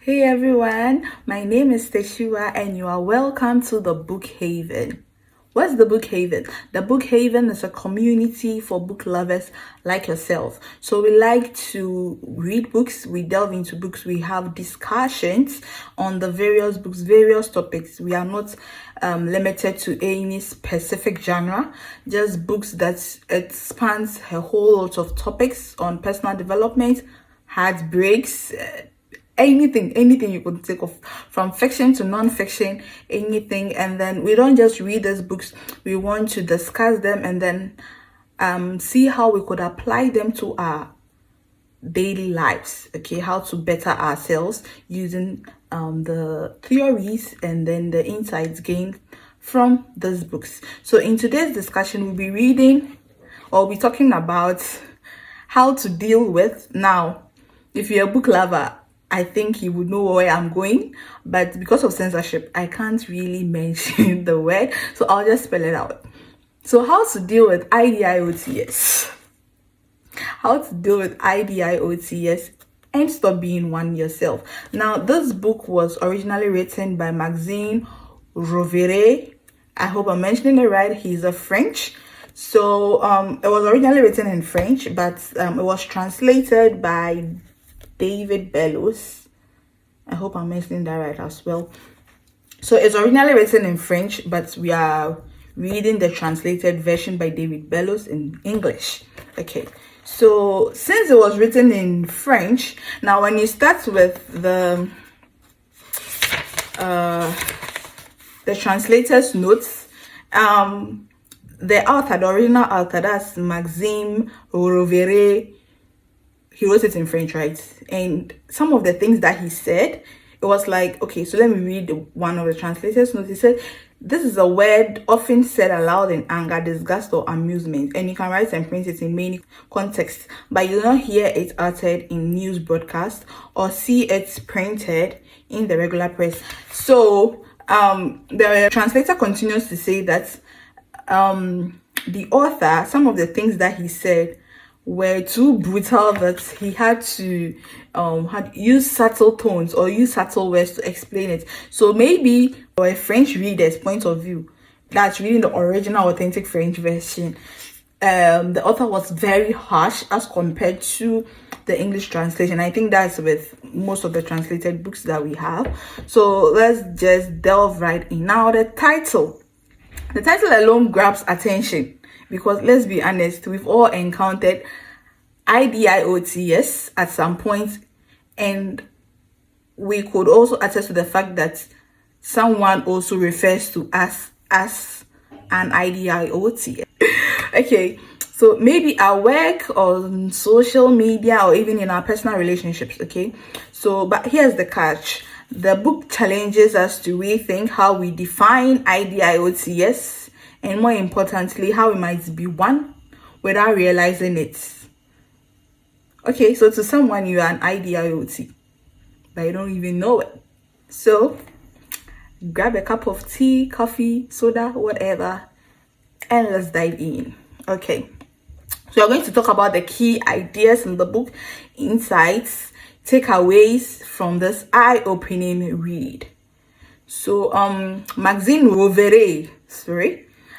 Hey everyone, my name is Teshua and you are welcome to the Book Haven. What's the Book Haven? The Book Haven is a community for book lovers like yourself. So we like to read books, we delve into books, we have discussions on the various books, various topics. We are not limited to any specific genre, just books that it spans a whole lot of topics on personal development, heartbreaks, anything you could think of, from fiction to non-fiction, anything. And then we don't just read these books, we want to discuss them and then see how we could apply them to our daily lives. Okay, how to better ourselves using the theories and then the insights gained from these books. So in today's discussion, we'll be reading or we'll be talking about how to deal with. Now, if you're a book lover, I think you would know where I'm going, but because of censorship, I can't really mention the word, so I'll just spell it out. So how to deal with IDIOTS. How to deal with IDIOTS and stop being one yourself. Now, this book was originally written by Maxime Rovere. I hope I'm mentioning it right. He's a French. So it was originally written in French, but it was translated by David Bellows. I hope I'm mentioning that right as well. So it's originally written in French, but we are reading the translated version by David Bellows in English. Okay, so since it was written in French, now when you start with the translator's notes, the author, the original author, that's Maxime Rovere, he wrote it in French, right? And some of the things that he said, it was like, okay, so let me read one of the translators' notes. He said, this is a word often said aloud in anger, disgust, or amusement, and you can write and print it in many contexts, but you don't hear it uttered in news broadcasts or see it printed in the regular press. So the translator continues to say that the author, some of the things that he said were too brutal that he had to use subtle tones or use subtle words to explain it. So maybe for a French reader's point of view, that's reading the original authentic French version, the author was very harsh as compared to the English translation. I think that's with most of the translated books that we have. So let's just delve right in. Now, the title alone grabs attention because, let's be honest, we've all encountered IDIOTS at some point, and we could also attest to the fact that someone also refers to us as an IDIOT. Okay, so maybe our work on social media or even in our personal relationships. Okay, so but here's the catch. The book challenges us to rethink how we define IDIOTS, and more importantly, how we might be one without realizing it. Okay, so to someone, you are an IDIOT, but you don't even know it. So grab a cup of tea, coffee, soda, whatever, and let's dive in. Okay, so we're going to talk about the key ideas in the book, insights, takeaways from this eye-opening read. So Maxime Rovere,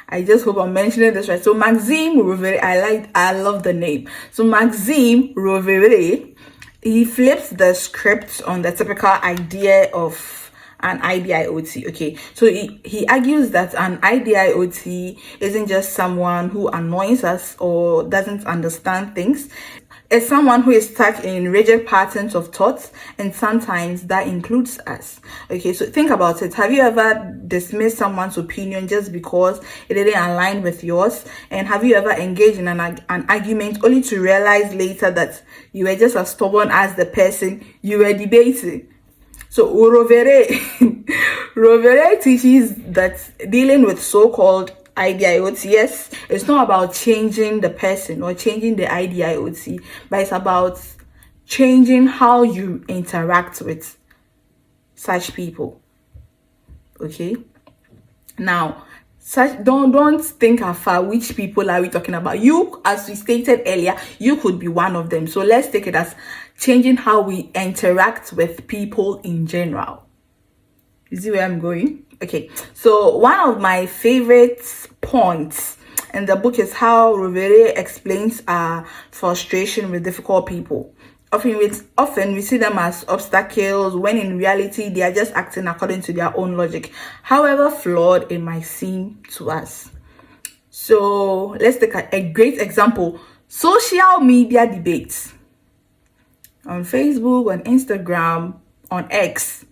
I just hope I'm mentioning this right. So Maxime Rovere, I love the name. So Maxime Rovere, he flips the script on the typical idea of an IDIOT. Okay, so he argues that an IDIOT isn't just someone who annoys us or doesn't understand things. It's someone who is stuck in rigid patterns of thoughts, and sometimes that includes us. Okay, so think about it. Have you ever dismissed someone's opinion just because it didn't align with yours? And have you ever engaged in an argument only to realize later that you were just as stubborn as the person you were debating? So Rovere teaches that dealing with so-called IDIOTS, it's not about changing the person or changing the IDIOT, but it's about changing how you interact with such people. Okay, now don't think afar. Which people are we talking about? You, as we stated earlier, you could be one of them. So let's take it as changing how we interact with people in general. You see where I'm going? Okay, so one of my favorite points in the book is how Rovere explains our frustration with difficult people. Often we see them as obstacles, when in reality they are just acting according to their own logic, however flawed it might seem to us. So let's take a great example: social media debates on Facebook, on Instagram, on X,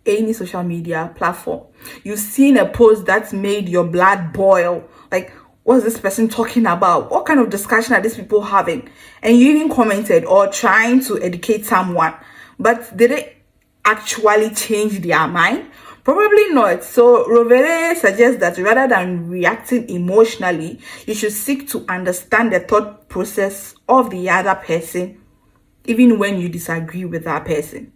any social media platform. You've seen a post that's made your blood boil. Like, what's this person talking about? What kind of discussion are these people having? And you even commented or trying to educate someone, but did it actually change their mind? Probably not. So Rovere suggests that rather than reacting emotionally, you should seek to understand the thought process of the other person, even when you disagree with that person.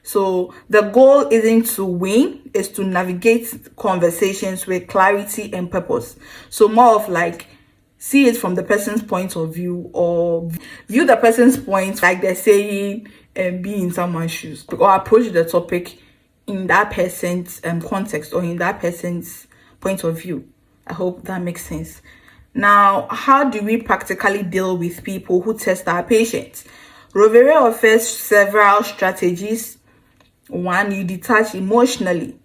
So the goal isn't to win, is to navigate conversations with clarity and purpose. So more of like, see it from the person's point of view, or view the person's point, like they're saying, and be in someone's shoes, or approach the topic in that person's context, or in that person's point of view. I hope that makes sense. Now, how do we practically deal with people who test our patience? Rovere offers several strategies. One, you detach emotionally.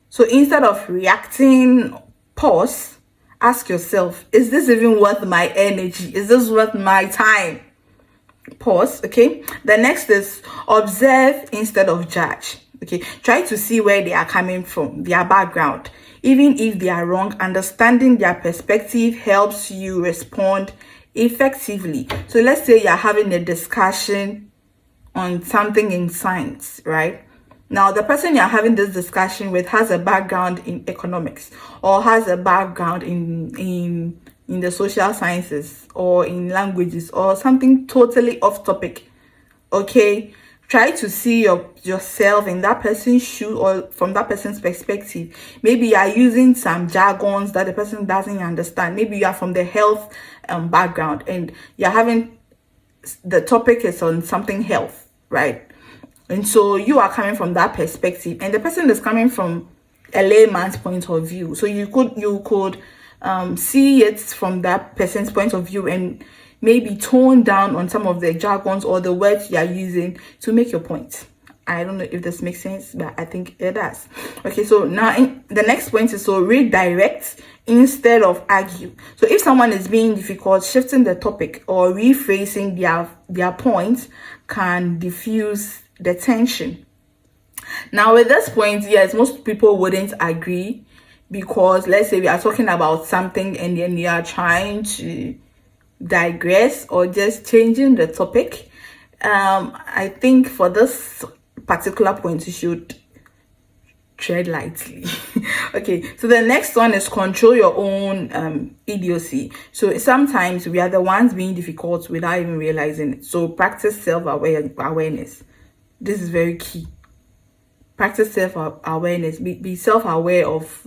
So instead of reacting, pause, ask yourself, is this even worth my energy? Is this worth my time? Pause. Okay. The next is observe instead of judge. Okay. Try to see where they are coming from, their background. Even if they are wrong, understanding their perspective helps you respond effectively. So let's say you're having a discussion on something in science, right? Now, the person you're having this discussion with has a background in economics, or has a background in the social sciences, or in languages, or something totally off topic. Okay, try to see yourself in that person's shoe, or from that person's perspective. Maybe you are using some jargons that the person doesn't understand. Maybe you are from the health background, and you're having, the topic is on something health, right? And so you are coming from that perspective, and the person is coming from a layman's point of view. So you could see it from that person's point of view, and maybe tone down on some of the jargons or the words you are using to make your point. I don't know if this makes sense, but I think it does. Okay, so now the next point is, so redirect instead of argue. So if someone is being difficult, shifting the topic or rephrasing their point can diffuse the tension. Now with this point, yes, most people wouldn't agree, because let's say we are talking about something and then you are trying to digress or just changing the topic. I think for this particular point, you should tread lightly. Okay, so the next one is control your own idiocy. So sometimes we are the ones being difficult without even realizing it. So practice self-awareness. This is very key. Practice self-awareness. Be self-aware of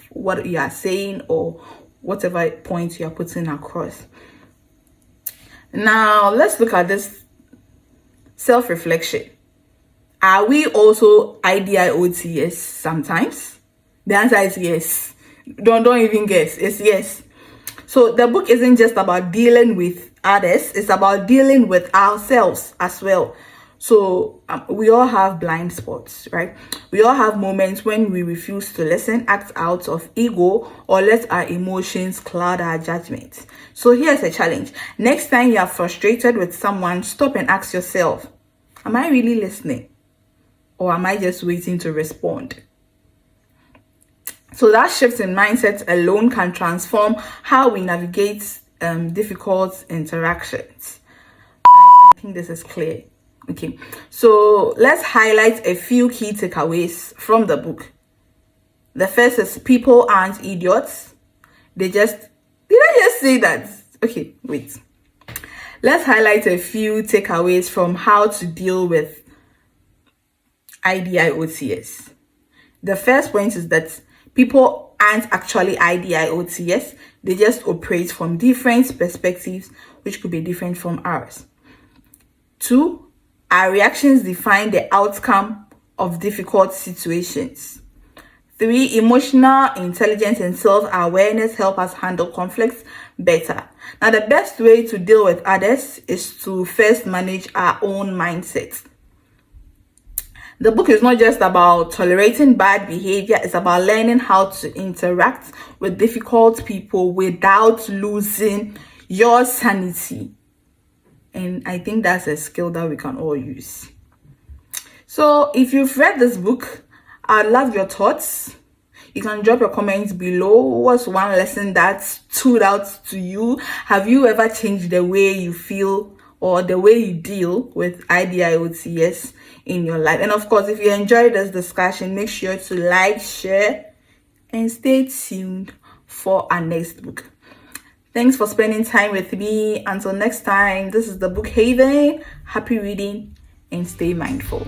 what you are saying, or whatever point you are putting across. Now let's look at this self-reflection. Are we also IDIOTs sometimes? The answer is yes. Don't even guess. It's yes. So the book isn't just about dealing with others, it's about dealing with ourselves as well. So we all have blind spots, right? We all have moments when we refuse to listen, act out of ego, or let our emotions cloud our judgment. So here's a challenge. Next time you are frustrated with someone, stop and ask yourself, am I really listening? Or am I just waiting to respond? So that shift in mindset alone can transform how we navigate difficult interactions. I think this is clear. Okay, so let's highlight a few key takeaways from the book. The first is, people aren't idiots. Did I just say that? Okay, wait. Let's highlight a few takeaways from how to deal with IDIOTs. The first point is that people aren't actually IDIOTs. They just operate from different perspectives, which could be different from ours. 2, our reactions define the outcome of difficult situations. 3, emotional intelligence and self-awareness help us handle conflicts better. Now, the best way to deal with others is to first manage our own mindset. The book is not just about tolerating bad behavior, it's about learning how to interact with difficult people without losing your sanity. And I think that's a skill that we can all use. So if you've read this book, I'd love your thoughts. You can drop your comments below. What's one lesson that stood out to you? Have you ever changed the way you feel or the way you deal with IDIOTS in your life? And of course, if you enjoyed this discussion, make sure to like, share, and stay tuned for our next book. Thanks for spending time with me. Until next time, this is the Book Haven. Happy reading and stay mindful.